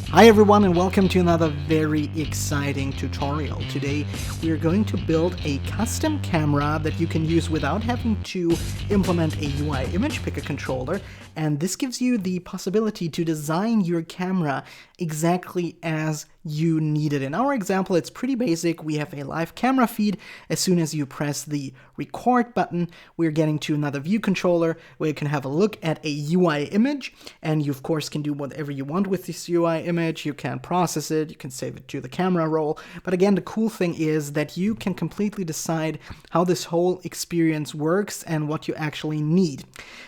Hi everyone and welcome to another very exciting tutorial. Today we are going to build a custom camera that you can use without having to implement a UI image picker controller, and this gives you the possibility to design your camera exactly as you need it. In our example, it's pretty basic. We have a live camera feed. As soon as you press the record button, we're getting to another view controller where you can have a look at a UI image, and you of course can do whatever you want with this UI image. You can process it, you can save it to the camera roll, but again, the cool thing is that you can completely decide how this whole experience works and what you actually need.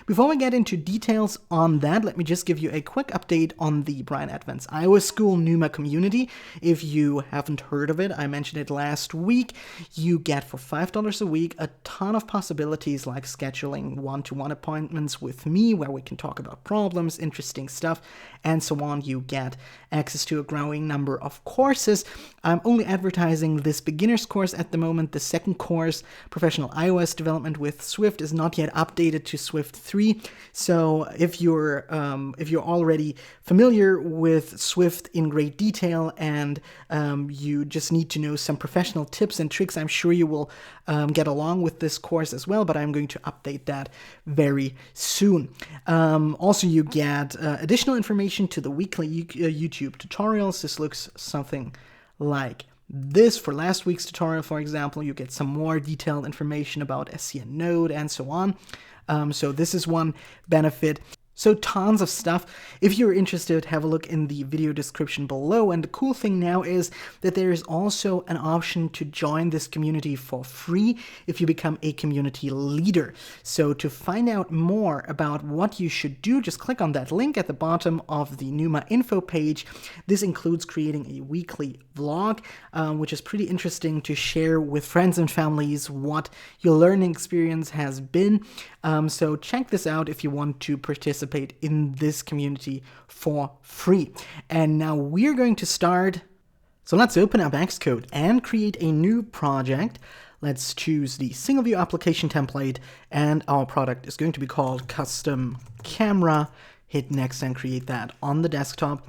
Before we get into details on that, let me just give you a quick update on the Brian Advent's iOS School Numa community. If you haven't heard of it, I mentioned it last week. You get for $5 a week a ton of possibilities like scheduling one-to-one appointments with me where we can talk about problems, interesting stuff, and so on. You get access to a growing number of courses. I'm only advertising this beginner's course at the moment. The second course, Professional iOS Development with Swift, is not yet updated to Swift 3. So if you're already familiar with Swift in great detail and you just need to know some professional tips and tricks, I'm sure you will get along with this course as well, but I'm going to update that very soon. Also, you get additional information to the weekly YouTube tutorials. This looks something like this. For last week's tutorial, for example, you get some more detailed information about SCN Node and so on. So this is one benefit. So tons of stuff. If you're interested, have a look in the video description below. And the cool thing now is that there is also an option to join this community for free if you become a community leader. So to find out more about what you should do, just click on that link at the bottom of the Numa info page. This includes creating a weekly vlog, which is pretty interesting to share with friends and families what your learning experience has been. So check this out if you want to participate in this community for free. And now we're going to start. So let's open up Xcode and create a new project. Let's choose the single view application template, and our product is going to be called Custom Camera. Hit next and create that on the desktop.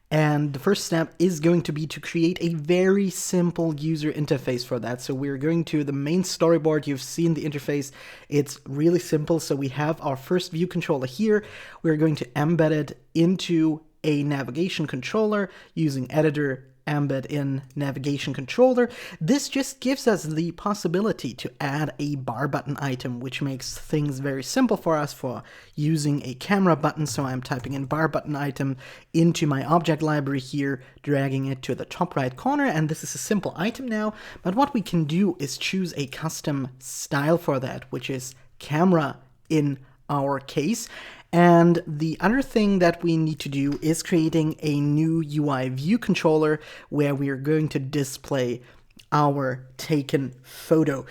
And the first step is going to be to create a very simple user interface for that. So we're going to the main storyboard. You've seen the interface. It's really simple. So we have our first view controller here. We're going to embed it into a navigation controller using editor embed in navigation controller. This just gives us the possibility to add a bar button item, which makes things very simple for us for using a camera button. So I'm typing in bar button item into my object library here, dragging it to the top right corner, and this is a simple item now. But what we can do is choose a custom style for that, which is camera in our case. And the other thing that we need to do is creating a new UI view controller where we are going to display our taken photo.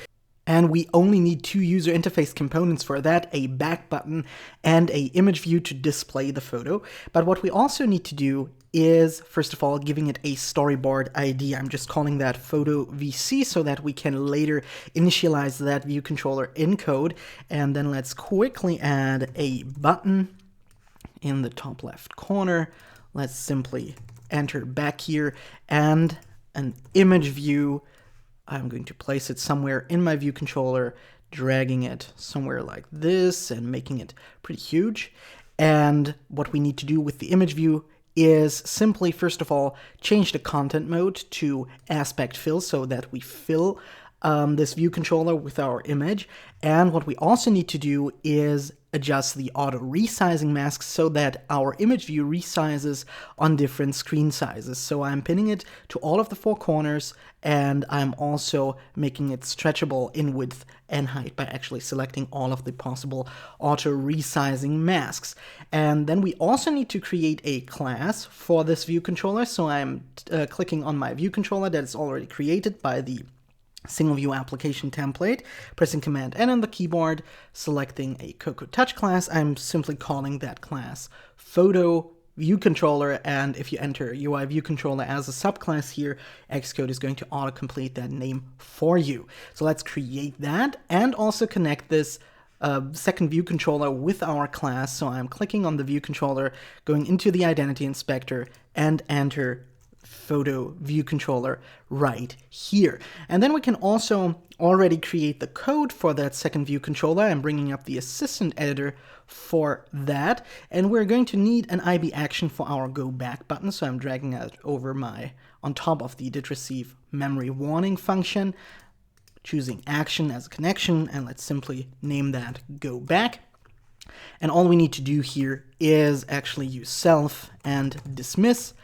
And we only need two user interface components for that, a back button and a image view to display the photo. But what we also need to do is, first of all, giving it a storyboard ID. I'm just calling that photo VC so that we can later initialize that view controller in code. And then let's quickly add a button in the top left corner. Let's simply enter back here and an image view. I'm going to place it somewhere in my view controller, dragging it somewhere like this and making it pretty huge. And what we need to do with the image view is simply, first of all, change the content mode to aspect fill so that we fill this view controller with our image. And what we also need to do is adjust the auto resizing mask so that our image view resizes on different screen sizes. So I'm pinning it to all of the four corners, and I'm also making it stretchable in width and height by actually selecting all of the possible auto resizing masks. And then we also need to create a class for this view controller. So I'm clicking on my view controller that is already created by the single view application template, pressing Command N on the keyboard, selecting a Cocoa Touch class. I'm simply calling that class Photo View Controller, and if you enter UI View Controller as a subclass here, Xcode is going to autocomplete that name for you. So let's create that and also connect this second view controller with our class. So I'm clicking on the view controller, going into the identity inspector, and enter photo view controller right here. And then we can also already create the code for that second view controller. I'm bringing up the assistant editor for that. And we're going to need an IB action for our go back button. So I'm dragging that over on top of the did receive memory warning function, choosing action as a connection, and let's simply name that go back. And all we need to do here is actually use self and dismiss.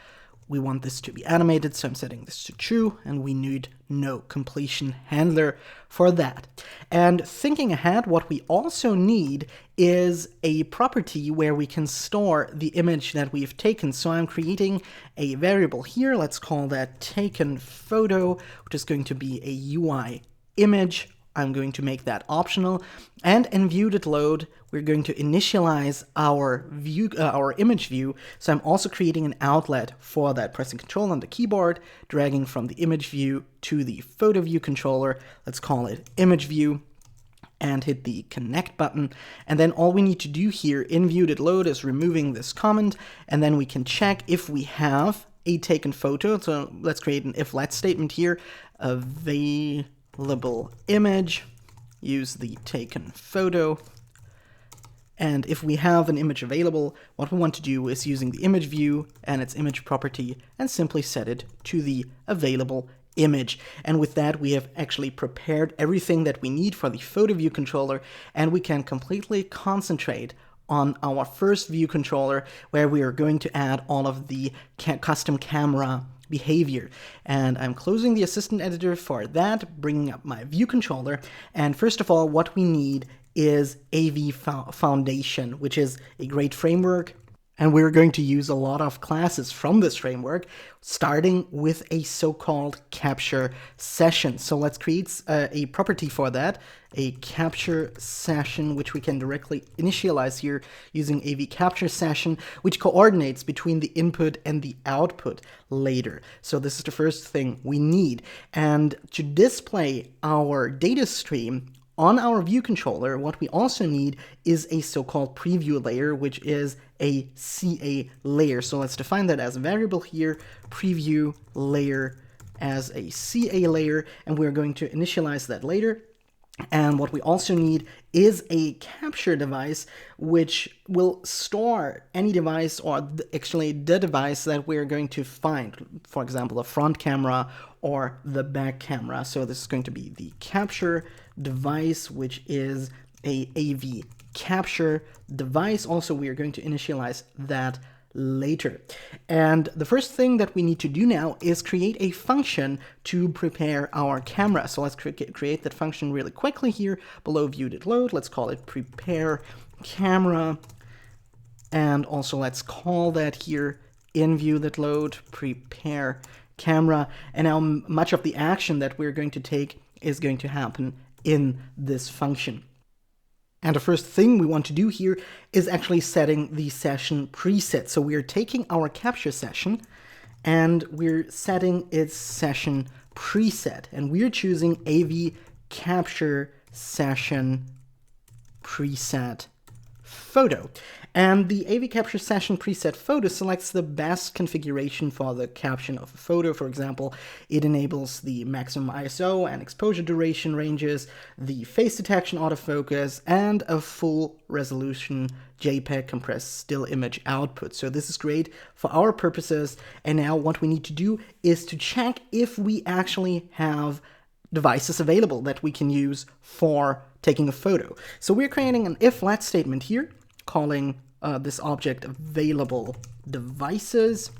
We want this to be animated, so I'm setting this to true, and we need no completion handler for that. And thinking ahead, what we also need is a property where we can store the image that we've taken. So I'm creating a variable here. Let's call that taken photo, which is going to be a UI image. I'm going to make that optional. And in view.load, we're going to initialize our image view. So I'm also creating an outlet for that, pressing Control on the keyboard, dragging from the image view to the photo view controller. Let's call it image view, and hit the connect button. And then all we need to do here in view.load is removing this comment, and then we can check if we have a taken photo. So let's create an if-let statement here. Available image, use the taken photo. And if we have an image available, what we want to do is using the image view and its image property and simply set it to the available image. And with that, we have actually prepared everything that we need for the photo view controller, and we can completely concentrate on our first view controller, where we are going to add all of the custom camera behavior. And I'm closing the assistant editor for that, bringing up my view controller. And first of all, what we need is AVFoundation, which is a great framework. And we're going to use a lot of classes from this framework, starting with a so-called capture session. So let's create a property for that, a capture session, which we can directly initialize here using AVCapture session, which coordinates between the input and the output later. So this is the first thing we need. And to display our data stream on our view controller, what we also need is a so-called preview layer, which is a CA layer. So let's define that as a variable here, preview layer as a CA layer, and we're going to initialize that later. And what we also need is a capture device, which will store any device, or actually the device that we're going to find, for example, the front camera or the back camera. So this is going to be the capture device, which is a AV capture device. Also, we are going to initialize that later. And the first thing that we need to do now is create a function to prepare our camera. So let's create that function really quickly here below view.load. Let's call it prepare camera. And also let's call that here in view.load prepare camera. And now much of the action that we're going to take is going to happen in this function. And the first thing we want to do here is actually setting the session preset. So we're taking our capture session and we're setting its session preset. And we're choosing AV capture session preset photo. And the AV capture session preset photo selects the best configuration for the caption of a photo. For example, it enables the maximum ISO and exposure duration ranges, the face detection autofocus, and a full resolution JPEG compressed still image output. So this is great for our purposes. And now what we need to do is to check if we actually have devices available that we can use for taking a photo. So we're creating an if-let statement here, calling this object available devices,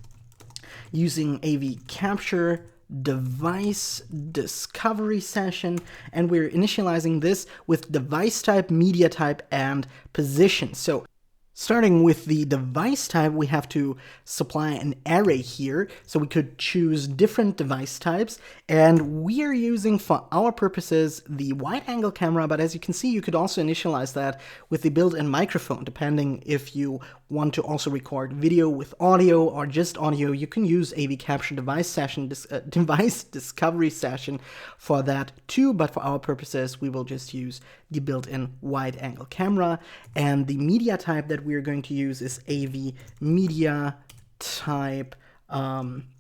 using AV capture device discovery session, and we're initializing this with device type, media type, and position. So Starting with the device type, we have to supply an array here, so we could choose different device types, and we are using for our purposes the wide-angle camera, but as you can see, you could also initialize that with the built-in microphone. Depending if you want to also record video with audio or just audio, you can use AV Capture device discovery session for that too, but for our purposes, we will just use the built-in wide-angle camera, and the media type that we're going to use is AV media type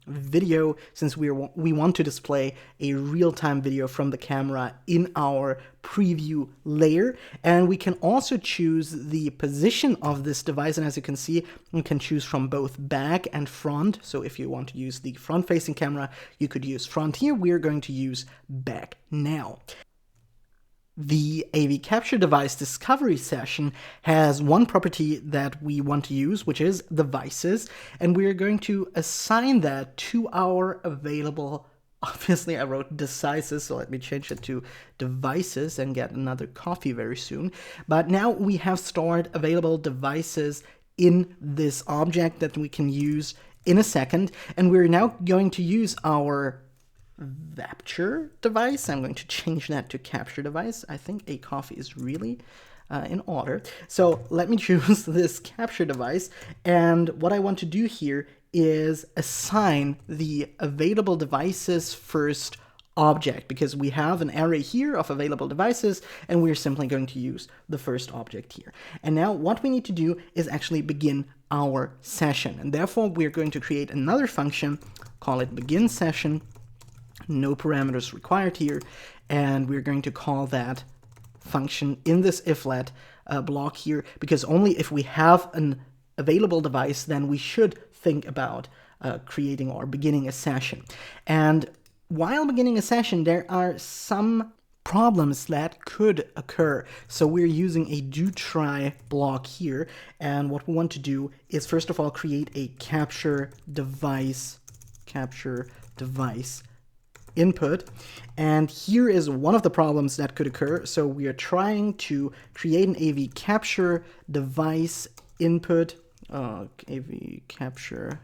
video, since we want to display a real-time video from the camera in our preview layer. And we can also choose the position of this device, and as you can see, you can choose from both back and front. So if you want to use the front-facing camera, you could use front. Here we're going to use back now. The AV Capture device discovery session has one property that we want to use, which is devices, and we're going to assign that to our available, obviously I wrote devices, so let me change it to devices and get another coffee very soon. But now we have stored available devices in this object that we can use in a second, and we're now going to use our capture device. I'm going to change that to capture device. I think a coffee is really in order. So let me choose this capture device, and what I want to do here is assign the available devices first object, because we have an array here of available devices and we're simply going to use the first object here. And now what we need to do is actually begin our session, and therefore we're going to create another function, call it begin session. No parameters required here, and we're going to call that function in this iflet block here, because only if we have an available device, then we should think about creating or beginning a session. And while beginning a session, there are some problems that could occur. So we're using a do try block here, and what we want to do is first of all create a capture device input, and here is one of the problems that could occur. So we are trying to create an AV capture device input, AV capture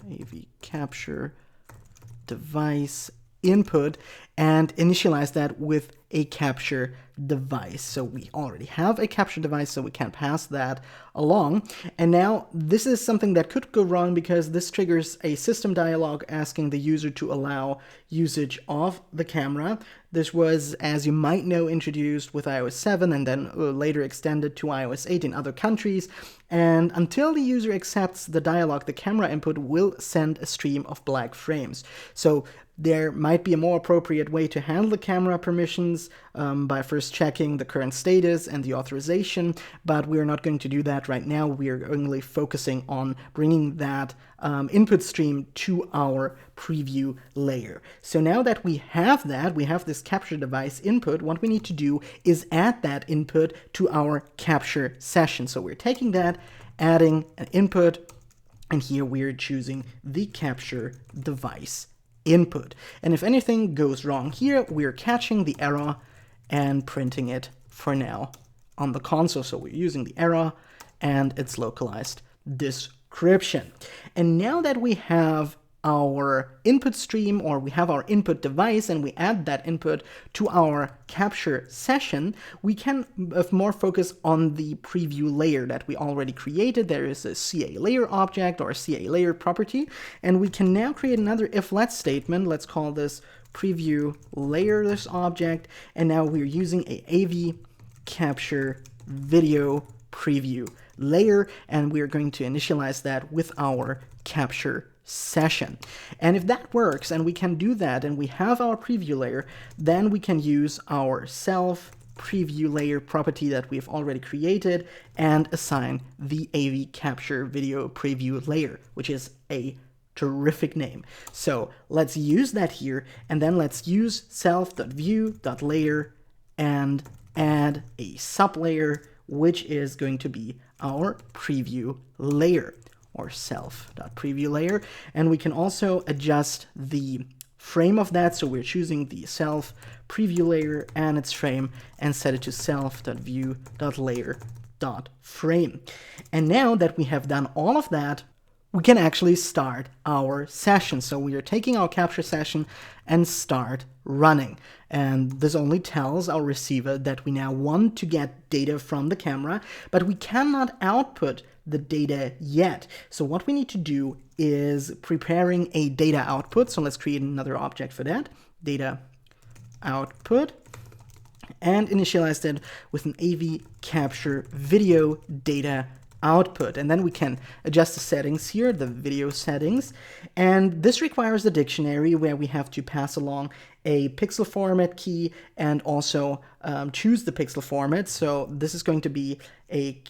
device input, and initialize that with a capture device. So we already have a capture device, so we can't pass that along. And now this is something that could go wrong, because this triggers a system dialog asking the user to allow usage of the camera. This was, as you might know, introduced with iOS 7 and then later extended to iOS 8 in other countries. And until the user accepts the dialog, the camera input will send a stream of black frames. So there might be a more appropriate way to handle the camera permissions by first checking the current status and the authorization, but we're not going to do that right now. We are only focusing on bringing that input stream to our preview layer. So now that we have this capture device input, what we need to do is add that input to our capture session. So we're taking that, adding an input, and here we're choosing the capture device input. And if anything goes wrong here, we're catching the error and printing it for now on the console. So we're using the error and its localized description. And now that we have our input stream, or we have our input device, and we add that input to our capture session, we can more focus on the preview layer that we already created. There is a CA layer object or a CA layer property, and we can now create another if-let statement. Let's call this preview layer, this object, and now we're using a AV capture video preview layer, and we're going to initialize that with our capture session. And if that works, and we can do that, and we have our preview layer, then we can use our self preview layer property that we've already created and assign the AV capture video preview layer, which is a terrific name. So let's use that here, and then let's use self.view.layer and add a sublayer, which is going to be our preview layer, or self.preview layer. And we can also adjust the frame of that. So we're choosing the self preview layer and its frame and set it to self.view.layer dot frame. And now that we have done all of that, we can actually start our session. So we are taking our capture session and start running. And this only tells our receiver that we now want to get data from the camera, but we cannot output the data yet. So what we need to do is preparing a data output. So let's create another object for that, data output, and initialize that with an AV capture video data output. And then we can adjust the settings here, the video settings. And this requires a dictionary where we have to pass along a pixel format key and also choose the pixel format. So this is going to be a,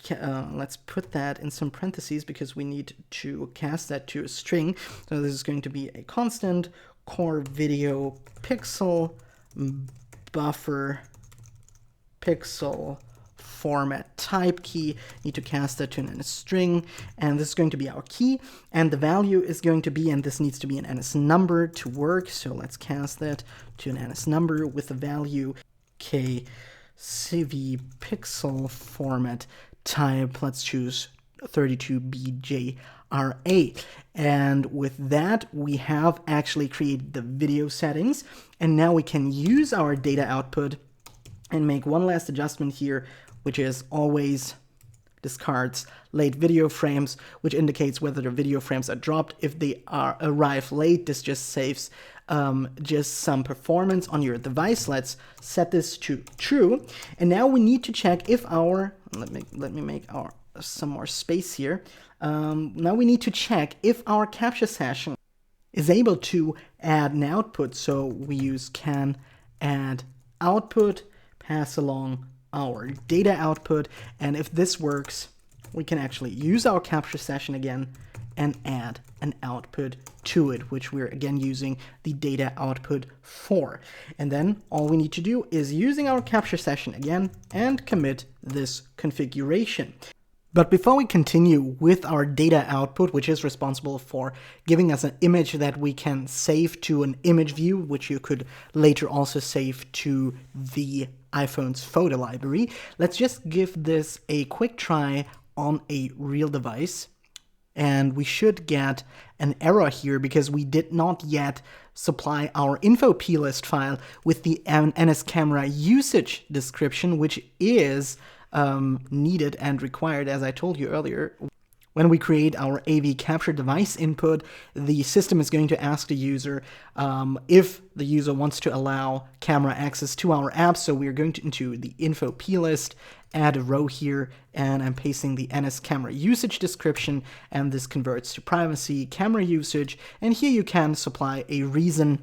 let's put that in some parentheses because we need to cast that to a string. So this is going to be a constant core video pixel buffer pixel format type key. Need to cast that to a string, and this is going to be our key, and the value is going to be, and this needs to be an NS number to work, so let's cast that to an NS number with the value KCV pixel format type. Let's choose 32BJRA. And with that, we have actually created the video settings, and now we can use our data output and make one last adjustment here, which is always discards late video frames, which indicates whether the video frames are dropped. If they arrive late, this just saves just some performance on your device. Let's set this to true. And now we need to check if our, let me make some more space here. Now we need to check if our capture session is able to add an output. So we use can add output, pass along our data output, and if this works, we can actually use our capture session again and add an output to it, which we're again using the data output for. And then all we need to do is using our capture session again and commit this configuration. But before we continue with our data output, which is responsible for giving us an image that we can save to an image view, which you could later also save to the iPhone's photo library, let's just give this a quick try on a real device. And we should get an error here because we did not yet supply our info plist file with the NS camera usage description, which is needed and required, as I told you earlier. When we create our AV capture device input, the system is going to ask the user if the user wants to allow camera access to our app. So we're going to into the info plist, add a row here, and I'm pasting the NS camera usage description, and this converts to privacy camera usage. And here you can supply a reason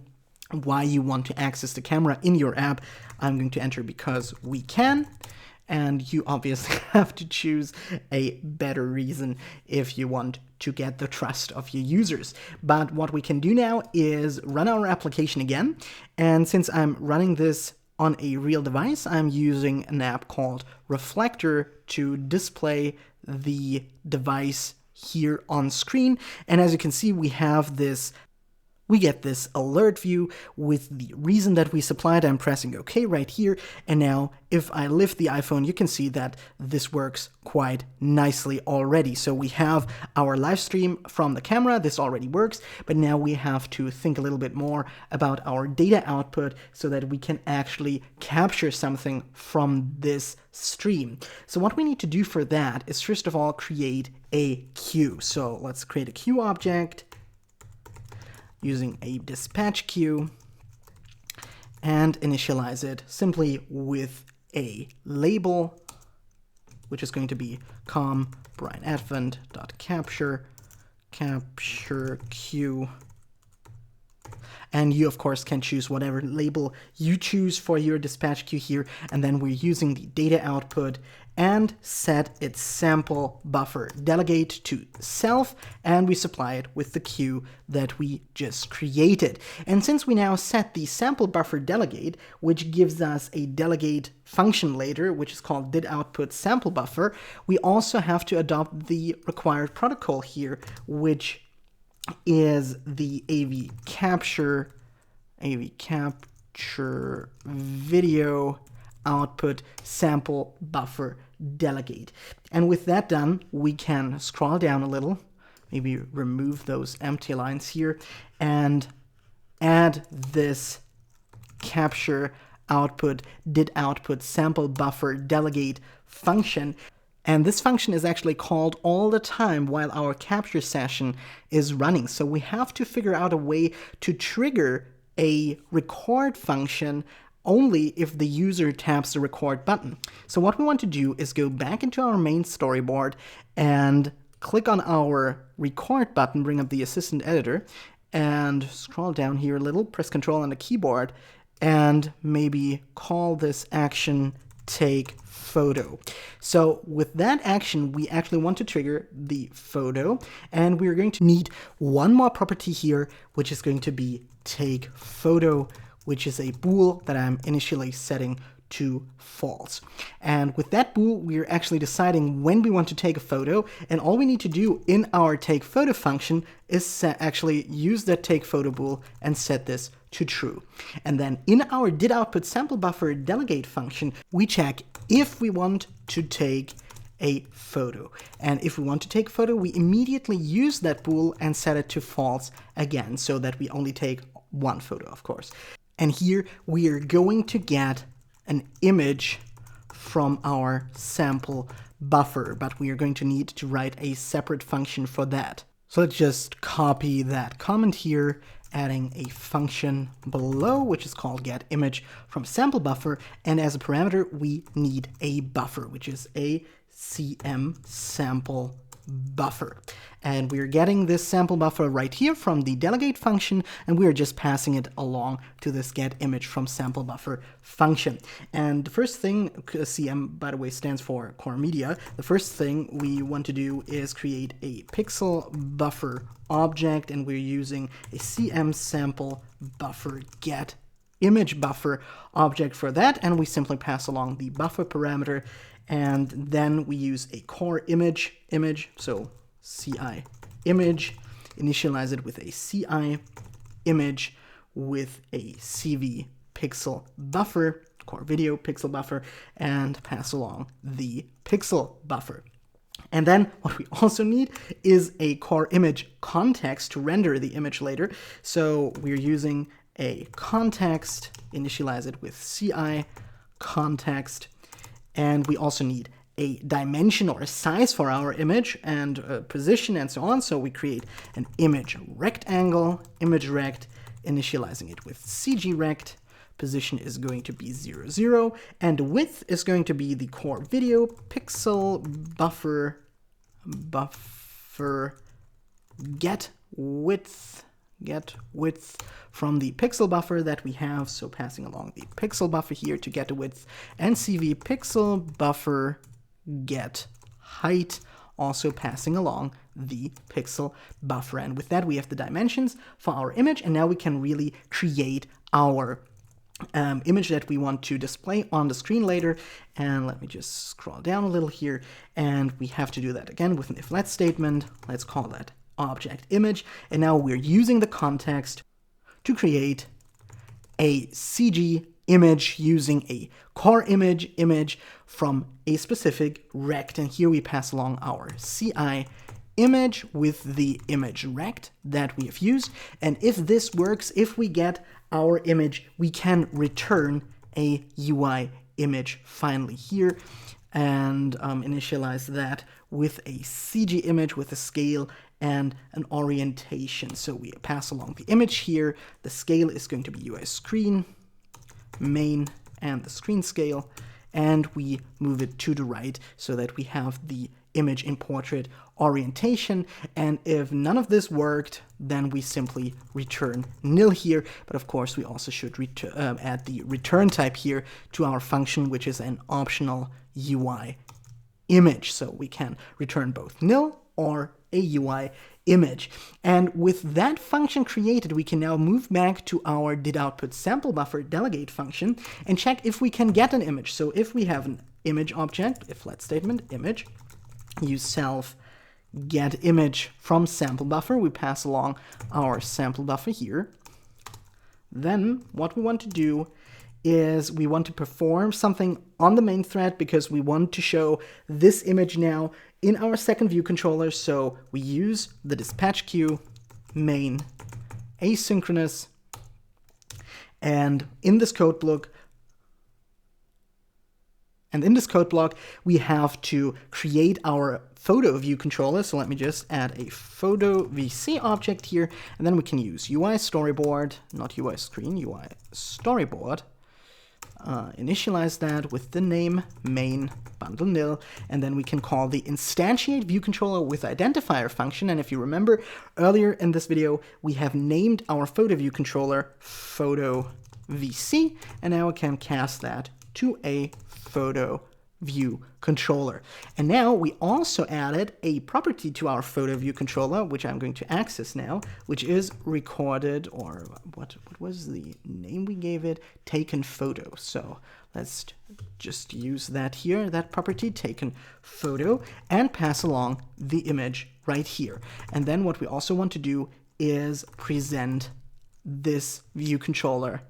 why you want to access the camera in your app. I'm going to enter because we can. And you obviously have to choose a better reason if you want to get the trust of your users. But what we can do now is run our application again. And since I'm running this on a real device, I'm using an app called Reflector to display the device here on screen. And as you can see, we get this alert view with the reason that we supplied. I'm pressing OK right here. And now if I lift the iPhone, you can see that this works quite nicely already. So we have our live stream from the camera. This already works. But now we have to think a little bit more about our data output so that we can actually capture something from this stream. So what we need to do for that is first of all create a queue. So let's create a queue object using a dispatch queue and initialize it simply with a label, which is going to be com brianadvent.capture capture queue. And you, of course, can choose whatever label you choose for your dispatch queue here. And then we're using the data output and set its sample buffer delegate to self, and we supply it with the queue that we just created. And since we now set the sample buffer delegate, which gives us a delegate function later, which is called did_output sample buffer, we also have to adopt the required protocol here, which is the AV capture video output sample buffer delegate. And with that done, we can scroll down a little, maybe remove those empty lines here, and add this capture output did output sample buffer delegate function. And this function is actually called all the time while our capture session is running. So we have to figure out a way to trigger a record function only if the user taps the record button. So what we want to do is go back into our main storyboard and click on our record button, bring up the assistant editor, and scroll down here a little, press Control on the keyboard, and maybe call this action take photo. So with that action, we actually want to trigger the photo, and we're going to need one more property here, which is going to be take photo, which is a bool that I'm initially setting to false. And with that bool, we're actually deciding when we want to take a photo, and all we need to do in our take photo function is actually use that take photo bool and set this to true. And then in our did output sample buffer delegate function, we check if we want to take a photo. And if we want to take a photo, we immediately use that bool and set it to false again, so that we only take one photo, of course. And here we are going to get an image from our sample buffer, but we are going to need to write a separate function for that. So let's just copy that comment here, adding a function below, which is called getImage from sample buffer, and as a parameter we need a buffer, which is a cm sample buffer. And we're getting this sample buffer right here from the delegate function, and we're just passing it along to this getImage from sample buffer function. And the first thing, cm by the way stands for core media, the first thing we want to do is create a pixel buffer object, and we're using a cm sample buffer get image buffer object for that, and we simply pass along the buffer parameter, and then we use a core image, so ci image, initialize it with a ci image with a cv pixel buffer, core video pixel buffer, and pass along the pixel buffer. And then what we also need is a core image context to render the image later. So we're using a context, initialize it with ci context, and we also need a dimension or a size for our image and a position and so on. So we create an image rectangle, image rect, initializing it with cgrect. Position is going to be 0, 0, and width is going to be the core video pixel buffer get width from the pixel buffer that we have, so passing along the pixel buffer here to get the width, and cv pixel buffer get height, also passing along the pixel buffer. And with that we have the dimensions for our image, and now we can really create our image that we want to display on the screen later. And let me just scroll down a little here, and we have to do that again with an if-let statement. Let's call that object image, and now we're using the context to create a CG image using a core image from a specific rect, and here we pass along our CI image with the image rect that we have used. And if this works, if we get our image, we can return a UI image finally here, and initialize that with a CG image with a scale and an orientation. So we pass along the image here. The scale is going to be UI screen, main, and the screen scale, and we move it to the right so that we have the image in portrait orientation. And if none of this worked, then we simply return nil here. But of course, we also should add the return type here to our function, which is an optional UI image. So we can return both nil or a UI image. And with that function created, we can now move back to our did output sample buffer delegate function and check if we can get an image. So if we have an image object, if-let statement image, use self get image from sample buffer, we pass along our sample buffer here. Then what we want to do is we want to perform something on the main thread because we want to show this image now in our second view controller. So we use the dispatch queue main asynchronous, and in this code block, we have to create our photo view controller. So let me just add a photo VC object here, and then we can use UI storyboard, not UI screen, UI storyboard. Initialize that with the name main bundle nil, and then we can call the instantiate view controller with identifier function. And if you remember earlier in this video, we have named our photo view controller photo VC, and now we can cast that to a photo view controller. And now we also added a property to our photo view controller, which I'm going to access now, which is recorded, or what was the name we gave it? Taken photo. So let's just use that here, that property, taken photo, and pass along the image right here. And then what we also want to do is present this view controller.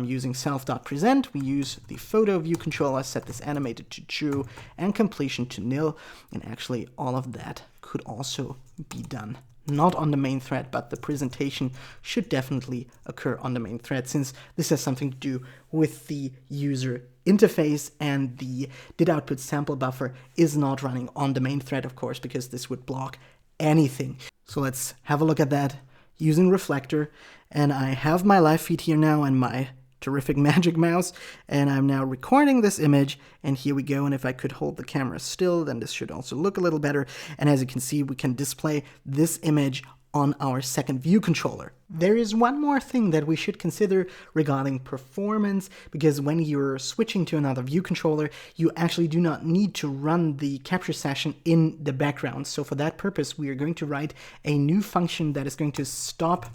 Using self.present, we use the photo view controller, set this animated to true and completion to nil. And actually all of that could also be done not on the main thread, but the presentation should definitely occur on the main thread, since this has something to do with the user interface, and the did output sample buffer is not running on the main thread, of course, because this would block anything. So let's have a look at that using Reflector. And I have my live feed here now and my terrific magic mouse, and I'm now recording this image, and here we go. And if I could hold the camera still, then this should also look a little better. And as you can see, we can display this image on our second view controller. There is one more thing that we should consider regarding performance, because when you're switching to another view controller, you actually do not need to run the capture session in the background. So for that purpose, we are going to write a new function that is going to stop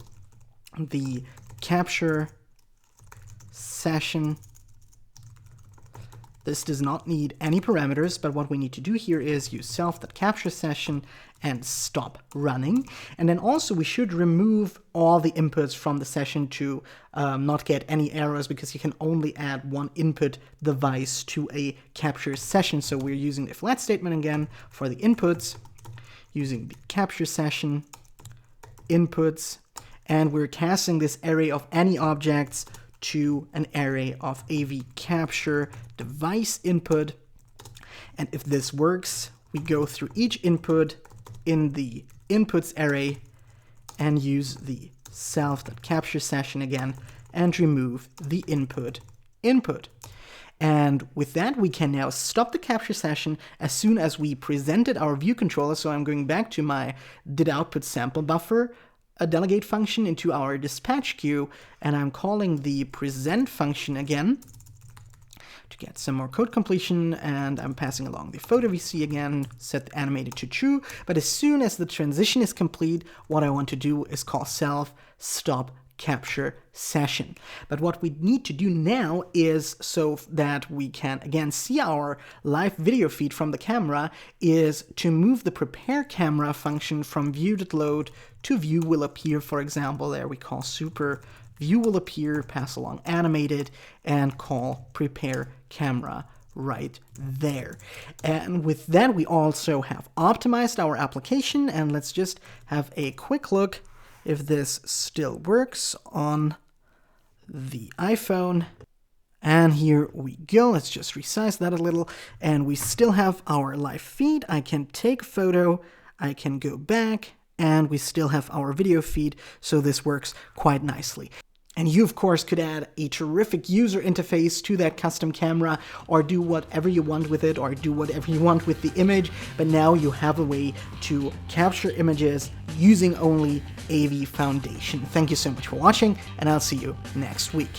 the capture session. This does not need any parameters, but what we need to do here is use self.capture session and stop running. And then also we should remove all the inputs from the session to not get any errors, because you can only add one input device to a capture session. So we're using the if let statement again for the inputs, using the capture session inputs, and we're casting this array of any objects to an array of AV capture device input. And if this works, we go through each input in the inputs array and use the self.capture session again and remove the input. And with that, we can now stop the capture session as soon as we presented our view controller. So I'm going back to my did output sample buffer, a delegate function into our dispatch queue, and I'm calling the present function again to get some more code completion, and I'm passing along the photo VC again, set the animated to true. But as soon as the transition is complete, what I want to do is call self stop capture session. But what we need to do now is, so that we can again see our live video feed from the camera, is to move the prepare camera function from view.load to view will appear. For example, there we call super view will appear, pass along animated, and call prepare camera right there. And with that, we also have optimized our application, and let's just have a quick look if this still works on the iPhone. And here we go. Let's just resize that a little, and we still have our live feed. I can take a photo, I can go back, and we still have our video feed, so this works quite nicely. And you, of course, could add a terrific user interface to that custom camera, or do whatever you want with it, or do whatever you want with the image. But now you have a way to capture images using only AVFoundation. Thank you so much for watching, and I'll see you next week.